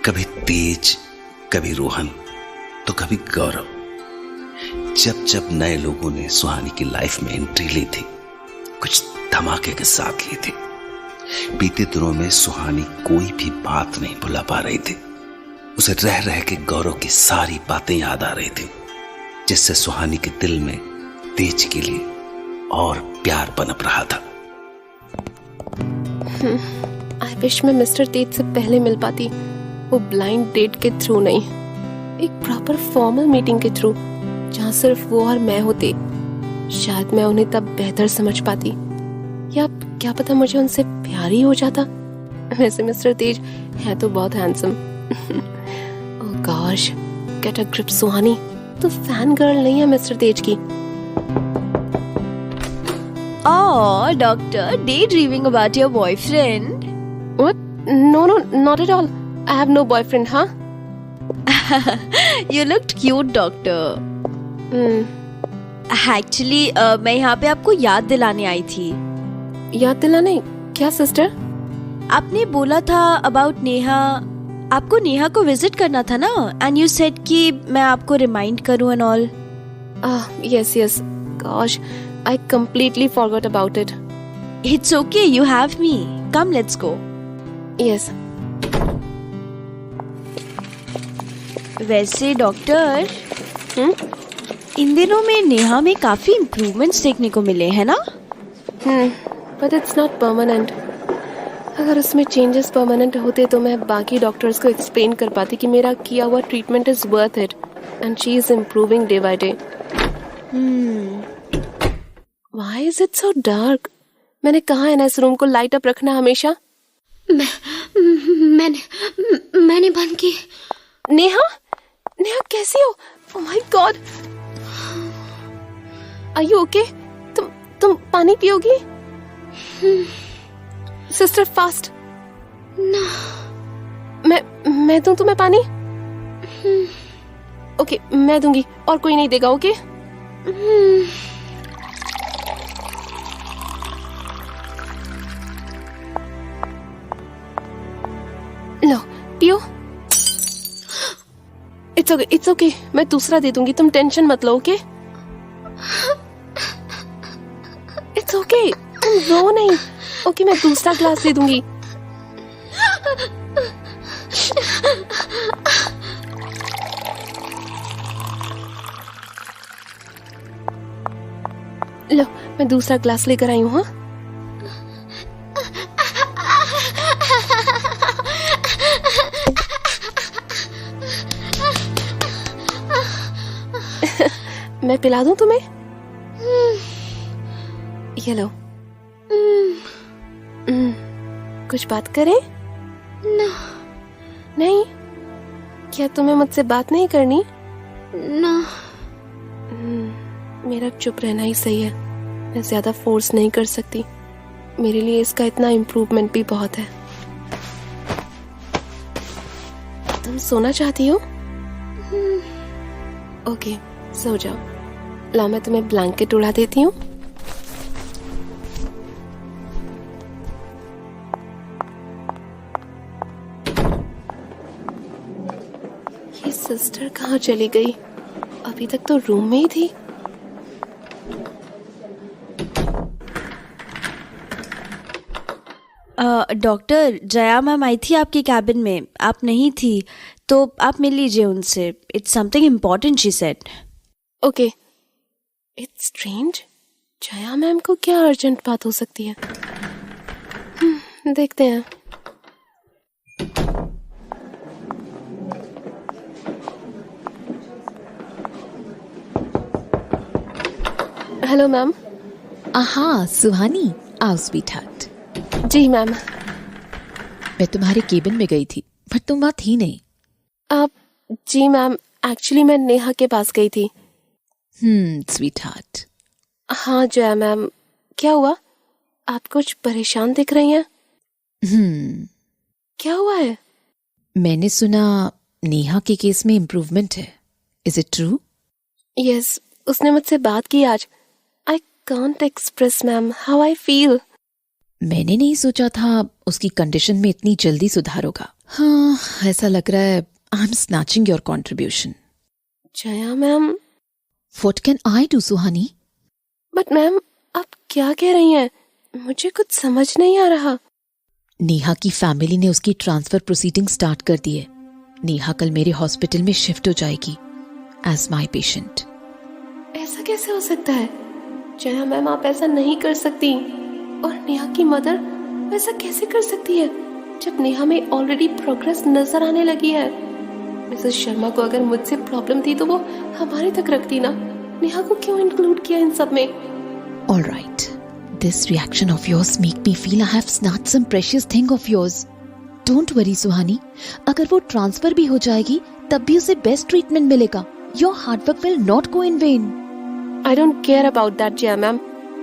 कभी तेज, कभी रोहन, तो कभी गौरव। जब जब नए लोगों ने सुहानी की लाइफ में एंट्री ली थी, कुछ धमाके के साथ ली थी। बीते दिनों में सुहानी कोई भी बात नहीं भुला पा रही थी। उसे रह रह के गौरव की सारी बातें याद आ रही थी, जिससे सुहानी के दिल में तेज के लिए और प्यार पनप रहा था। आई विश मैं मिस्टर तेज से पहले मिल पाती, वो ब्लाइंड डेट के थ्रू नहीं, एक प्रॉपर फॉर्मल मीटिंग के थ्रू, जहाँ सिर्फ वो और मैं होते। शायद मैं उन्हें तब बेहतर समझ पाती, या क्या पता मुझे उनसे प्यार ही हो जाता। वैसे मिस्टर तेज है तो बहुत handsome. Oh gosh, get a grip Suhani, तो फैन गर्ल नहीं है मिस्टर तेज की। Oh, doctor, daydreaming about your boyfriend? What? No, not at all. I have no boyfriend, huh? You looked cute, doctor. Actually, मैं यहाँ पे आपको याद दिलाने आई थी। याद दिलाने? क्या सिस्टर? आपने बोला था about नेहा, आपको नेहा को विजिट करना था ना, and you said कि मैं आपको रिमाइंड करूँ and all. Yes. Gosh, I completely forgot about it. It's okay, you have me. Come, let's go. Yes. वैसे डॉक्टर, इन दिनों में नेहा में काफी इम्प्रूवमेंट्स देखने को मिले हैं ना? But it's not permanent. अगर उसमें चेंजेस परमानेंट होते तो मैं बाकी डॉक्टर्स को एक्सप्लेन कर पाती कि मेरा किया हुआ treatment is worth it and she is improving day by day. Why is it so dark? मैंने कहा है ना इस रूम को लाइट अप रखना हमेशा। मैंने बंद की। नेहा कैसी हो? Oh my God! Are you okay? तुम पानी पियोगी? Sister fast. ना। मैं दूं तुम्हें पानी? ओके, मैं दूंगी और कोई नहीं देगा, ओके? लो पियो। इट्स ओके, मैं दूसरा दे दूंगी, तुम टेंशन मत लो, ओके? इट्स ओके, तुम रो नहीं, ओके? मैं दूसरा ग्लास दे दूंगी। लो, मैं दूसरा ग्लास लेकर आई हूँ। हाँ, मैं पिला दूं तुम्हें? ये लो। कुछ बात करें? नहीं? क्या तुम्हें मुझसे बात नहीं करनी? ना। मेरा चुप रहना ही सही है, मैं ज्यादा फोर्स नहीं कर सकती। मेरे लिए इसका इतना इम्प्रूवमेंट भी बहुत है। तुम सोना चाहती हो? ओके, सो जाओ। लाओ, मैं तुम्हें ब्लैंकेट उड़ा देती हूँ। ये सिस्टर कहाँ चली गई? अभी तक तो रूम में ही थी। डॉक्टर, जया मैम आई थी आपके कैबिन में, आप नहीं थी, तो आप मिल लीजिए उनसे। It's something important, she said. Okay. It's strange, Jaya ma'am को क्या अर्जेंट बात हो सकती है? देखते हैं। Hello ma'am. हाँ सुहानी, आओ स्वीटहार्ट। जी मैम। मैं तुम्हारे केबिन में गई थी, पर तुम वहाँ थी नहीं। जी मैम, एक्चुअली मैं नेहा के पास गई थी। स्वीटहार्ट। हाँ जया मैम, क्या हुआ? आप कुछ परेशान दिख रही हैं। क्या हुआ है? मैंने सुना नेहा के केस में इम्प्रूवमेंट है। Is it true? यस, उसने मुझसे बात की आज। I can't express ma'am how I feel. मैंने नहीं सोचा था उसकी कंडीशन में इतनी जल्दी सुधार होगा। हाँ, ऐसा लग रहा है I am snatching your contribution. Jaya ma'am, what can I do Suhani? But ma'am आप क्या कह रही हैं? मुझे कुछ समझ नहीं आ रहा. नेहा की फैमिली ने उसकी ट्रांसफर प्रोसीडिंग स्टार्ट कर दी है. नेहा कल मेरे हॉस्पिटल में शिफ्ट हो जाएगी एज माय पेशेंट. ऐसा कैसे हो सकता है? जया मैम आप ऐसा नहीं कर सकती. और नेहा की मदर ऐसा कैसे कर सकती है जब नेहा में ऑलरेडी प्रोग्रेस नजर आने लगी है? मिसेस शर्मा को अगर मुझसे प्रॉब्लम थी तो वो हमारे तक रखती ना. नेहा को क्यों इंक्लूड किया इन सब में? All right. This reaction of yours make me feel I have snatched some precious thing of yours. Don't worry, सुहानी. अगर वो ट्रांसफर भी हो जाएगी तब भी उसे बेस्ट ट्रीटमेंट मिलेगा. Your hard work will not go in vain. I don't care about that, Jaya ma'am.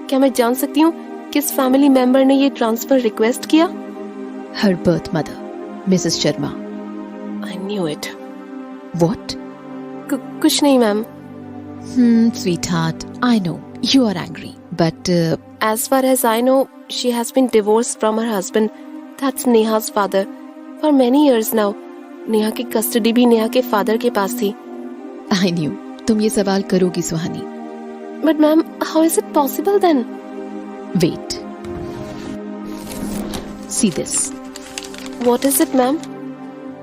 क्या मैं जान सकती हूँ किस फैमिली मेंबर ने ये ट्रांसफर रिक्वेस्ट किया? Her birth mother, Mrs. Sharma. I knew it. What? कुछ नहीं ma'am. Sweetheart, I know you are angry, but As far as I know, she has been divorced from her husband. That's Neha's father. For many years now. Neha की custody भी नेहा के father के पास थी. I knew तुम ये सवाल करोगी सुहानी. But ma'am, how is it possible then? Wait. See this. What is it, ma'am?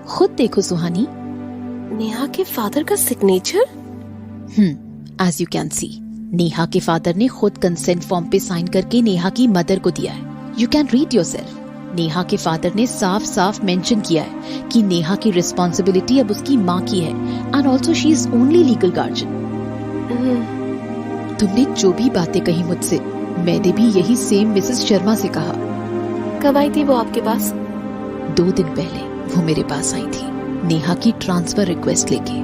खुद देखो सुहानी. नेहा के फादर का signature? As you can see, Neha के फादर ने खुद कंसेंट फॉर्म पे साइन करके नेहा की मदर को दिया है. You can read yourself. Neha के फादर ने साफ साफ मेंशन किया है कि नेहा की रिस्पॉन्सिबिलिटी अब उसकी माँ की है and also she is only legal guardian. तुमने जो भी बातें कही मुझसे, मैंने भी यही सेम मिसेस शर्मा से कहा. कब आई थी वो आपके पास? 2 दिन पहले वो मेरे पास आई थी नेहा की ट्रांसफर रिक्वेस्ट लेके.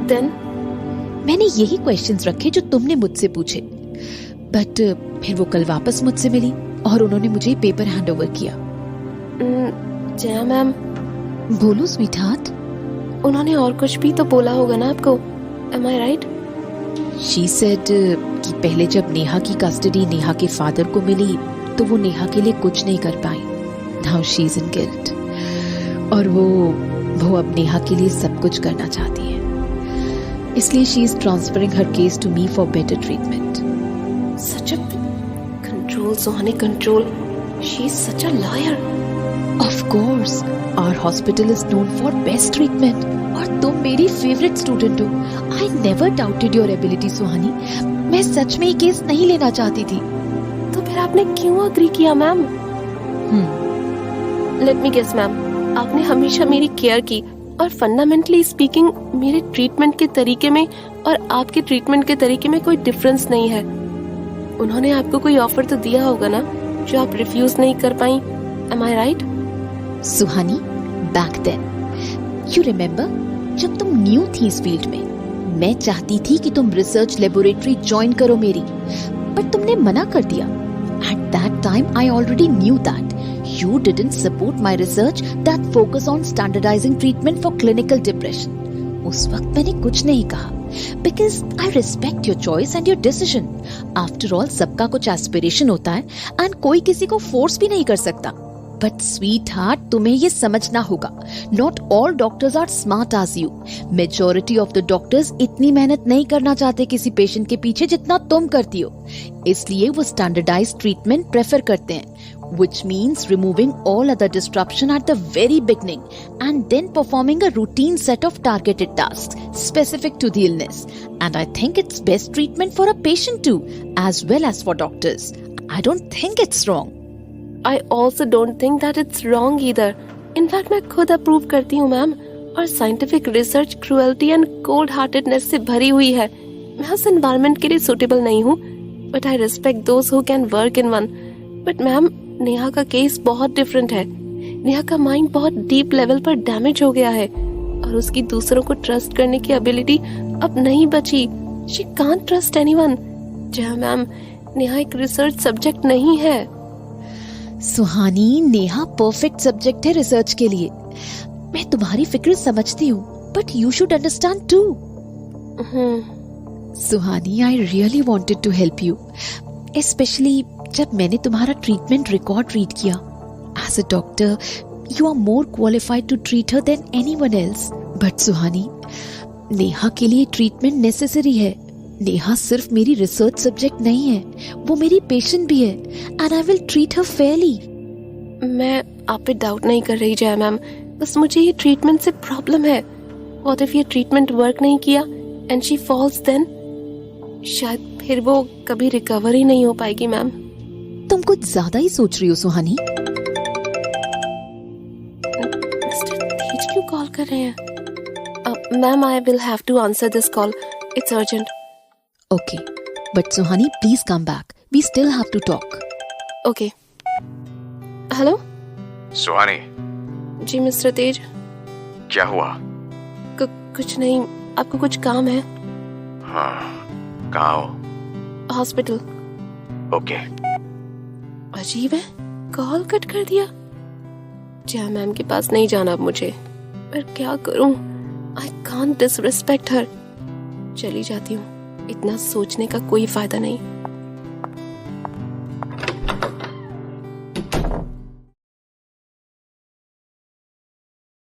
Then? मैंने यही क्वेश्चंस रखे जो तुमने मुझसे पूछे, बट फिर वो कल वापस मुझसे मिली और उन्होंने मुझे पेपर हैंड ओवर किया. जया मैम, बोलो स्वीटहार्ट. उन्होंने और कुछ भी तो बोला होगा ना आपको? Am I right? She said कि पहले जब नेहा की कस्टडी नेहा के फादर को मिली तो वो नेहा के लिए कुछ नहीं कर पाई. Now she is in guilt और वो अब नेहा के लिए सब कुछ करना चाहती है. इसलिए she is transferring her case to me for better treatment. Such a control, Sohani, control. She is such a liar. Of course, our hospital is known for best treatment. और तुम मेरी फेवरेट स्टूडेंट हो. I never doubted your ability, सुहानी. मैं सच में ये case नहीं लेना चाहती थी. तो फिर आपने क्यों अग्री किया ma'am? Let me guess ma'am, आपने हमेशा मेरी केयर की और फंडामेंटली स्पीकिंग मेरे ट्रीटमेंट के तरीके में और आपके ट्रीटमेंट के तरीके में कोई डिफरेंस नहीं है. उन्होंने आपको कोई ऑफर तो दिया होगा ना जो आप रिफ्यूज नहीं कर पाई. Am I right? Suhani, back then, you remember जब तुम न्यू थी इस फील्ड में, मैं चाहती थी कि तुम रिसर्च लेबोरेटरी ज्वाइन करो मेरी, बट तुमने मना कर दिया. At that time, I already knew that you didn't support my research that focus on standardizing treatment for clinical depression. उस वक्त मैंने कुछ नहीं कहा because I respect your choice and your decision. After all, सबका कुछ aspiration होता है and कोई किसी को force भी नहीं कर सकता. But sweetheart, तुम्हें ये समझना होगा. Not all doctors are smart as you. Majority of the doctors इतनी मेहनत नहीं करना चाहते किसी पेशेंट के पीछे जितना तुम करती हो. इसलिए वो standardized treatment prefer करते हैं, which means removing all other disruption at the very beginning and then performing a routine set of targeted tasks specific to the illness. And I think it's best treatment for a patient too, as well as for doctors. I don't think it's wrong. I also don't think that it's wrong either. In fact, मैं खुद approve करती हूँ ma'am. और scientific research cruelty and cold heartedness से भरी हुई है. मैं उस एनवायरनमेंट के लिए सुटेबल नहीं हूँ, but I respect those who can work in one. But ma'am, Neha का केस बहुत डिफरेंट है. नेहा का माइंड बहुत डीप लेवल पर डैमेज हो गया है और उसकी दूसरों को ट्रस्ट करने की एबिलिटी अब नहीं बची. She can't trust anyone. Jaya ma'am, Neha एक रिसर्च सब्जेक्ट नहीं है. सुहानी, नेहा परफेक्ट सब्जेक्ट है रिसर्च के लिए. मैं तुम्हारी फिक्र समझती हूँ, but you should understand too. Suhani, I really wanted to help you, specially जब मैंने तुम्हारा ट्रीटमेंट रिकॉर्ड रीड किया. As a doctor, You are more qualified to treat her than anyone else. But सुहानी, नेहा के लिए ट्रीटमेंट नेसेसरी है. नेहा सिर्फ मेरी research subject नहीं है, वो मेरी पेशेंट भी है. And I will treat her Fairlie. मैं आप पे डाउट नहीं कर रही जया मैम, बस मुझे ये ट्रीटमेंट से प्रॉब्लम है. व्हाट इफ ये ट्रीटमेंट वर्क नहीं किया एंड शी फॉल्स देन? शायद फिर वो कभी रिकवर ही नहीं हो पाएगी मैम. तुम कुछ ज्यादा ही सोच रही हो सुहानी. मिस्टर तेज क्यों कॉल कर रहे हैं? Ma'am I will have to answer this call, it's urgent. Okay, but Suhani, please come back. We still have to talk. Okay. Hello Suhani, जी मिस्टर तेज. क्या हुआ? कुछ नहीं. आपको कुछ काम है? हाँ, कहाँ हो? हॉस्पिटल. ओके. अजीब है, कॉल कट कर दिया. जया मैम के पास नहीं जाना अब मुझे, पर क्या करूं? आई कांट डिसरिस्पेक्ट हर. चली जाती हूँ, इतना सोचने का कोई फायदा नहीं.